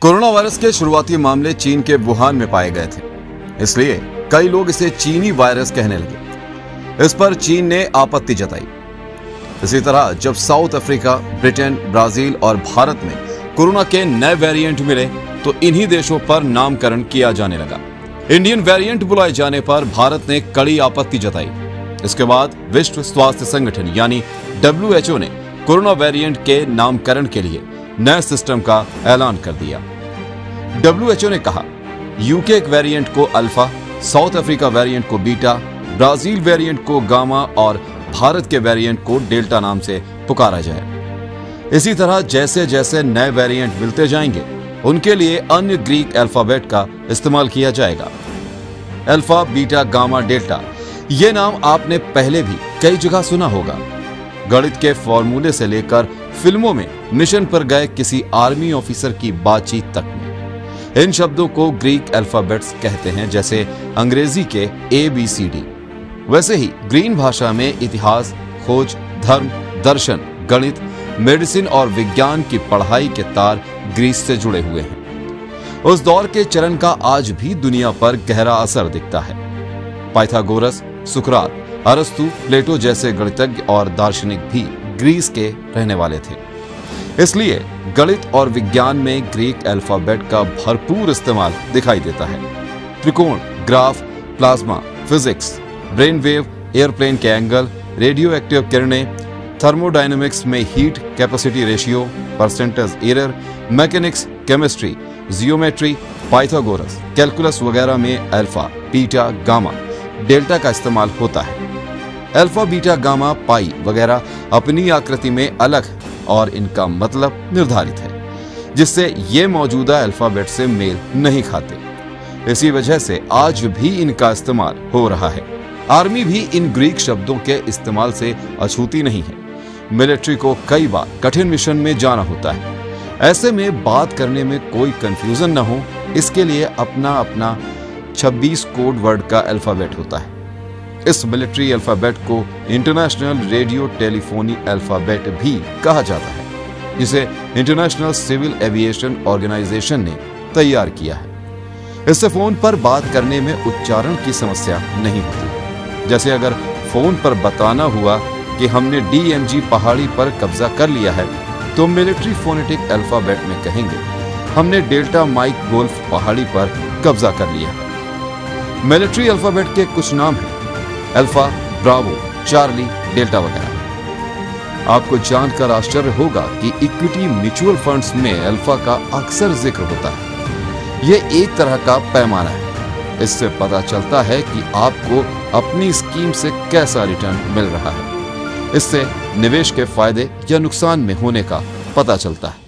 Corona virus के शुरुआती मामले चीन के वुहान में पाए गए थे, इसलिए कई लोग इसे चीनी वायरस कहने लगे। इस पर चीन ने आपत्ति जताई। इसी तरह जब साउथ अफ्रीका, ब्रिटेन, ब्राजील और भारत में कोरोना के नए वेरिएंट मिले तो इन्हीं देशों पर नामकरण किया जाने लगा। इंडियन वेरिएंट बुलाए जाने पर भारत ने कड़ी आपत्ति जताई। इसके बाद विश्व स्वास्थ्य संगठन यानी WHO ने कोरोना वेरिएंट के नामकरण के लिए नए सिस्टम का ऐलान कर दिया। WHO ने कहा यूके वेरिएंट को अल्फा, साउथ अफ्रीका वेरिएंट को बीटा, ब्राजील वेरिएंट को गामा और भारत के वेरिएंट को डेल्टा नाम से पुकारा जाए। इसी तरह जैसे जैसे नए वेरिएंट मिलते जाएंगे उनके लिए अन्य ग्रीक अल्फाबेट का इस्तेमाल किया जाएगा। अल्फा, बीटा, गामा, डेल्टा ये नाम आपने पहले भी कई जगह सुना होगा। गणित के फॉर्मूले से लेकर फिल्मों में मिशन पर गए किसी आर्मी ऑफिसर की बातचीत तक में इन शब्दों को ग्रीक अल्फाबेट्स कहते हैं, जैसे अंग्रेजी के ABCD। वैसे ही ग्रीक भाषा में इतिहास, खोज, धर्म, दर्शन, गणित, मेडिसिन और विज्ञान की पढ़ाई के तार ग्रीस से जुड़े हुए हैं। उस दौर के चलन का आज भी दुनिया पर गहरा असर दिखता है। पाइथागोरस, सुकरात, अरस्तु, प्लेटो जैसे गणितज्ञ और दार्शनिक भी ग्रीस के रहने वाले थे। इसलिए गणित और विज्ञान में ग्रीक अल्फाबेट का भरपूर इस्तेमाल दिखाई देता है। त्रिकोण, graph, plasma, physics, brain wave, airplane के एंगल, रेडियो एक्टिव किरणें, थर्मोडायनेमिक्स में heat capacity ratio, percentage error, mechanics, chemistry, geometry, Pythagoras, calculus वगैरह में अल्फा, बीटा, गामा, डेल्टा का इस्तेमाल होता है। अल्फा, बीटा, गामा, पाई वगैरह अपनी आकृति में अलग और इनका मतलब निर्धारित है, जिससे ये मौजूदा अल्फाबेट से मेल नहीं खाते। इसी वजह से आज भी इनका इस्तेमाल हो रहा है। आर्मी भी इन ग्रीक शब्दों के इस्तेमाल से अछूती नहीं है। मिलिट्री को कई बार कठिन मिशन में जाना होता है। ऐसे में बात करने में कोई कंफ्यूजन न हो, इसके लिए अपना अपना 26 कोड वर्ड का अल्फाबेट होता है। इस मिलिट्री अल्फाबेट को इंटरनेशनल रेडियो टेलीफोनी अल्फाबेट भी कहा जाता है, जिसे इंटरनेशनल सिविल एविएशन ऑर्गेनाइजेशन ने तैयार किया है। इससे फोन पर बात करने में उच्चारण की समस्या नहीं होती। जैसे अगर फोन पर बताना हुआ कि हमने DMG पहाड़ी पर कब्जा कर लिया है, तो मिलिट्री फोनेटिक अल्फाबेट में कहेंगे हमने डेल्टा माइक गोल्फ पहाड़ी पर कब्जा कर लिया है। मिलिट्री अल्फाबेट के कुछ नाम हैं अल्फा, ब्रावो, चार्ली, डेल्टा वगैरह। आपको जानकर आश्चर्य होगा कि इक्विटी म्यूचुअल फंड्स में अल्फा का अक्सर जिक्र होता है। यह एक तरह का पैमाना है। इससे पता चलता है कि आपको अपनी स्कीम से कैसा रिटर्न मिल रहा है। इससे निवेश के फायदे या नुकसान में होने का पता चलता है।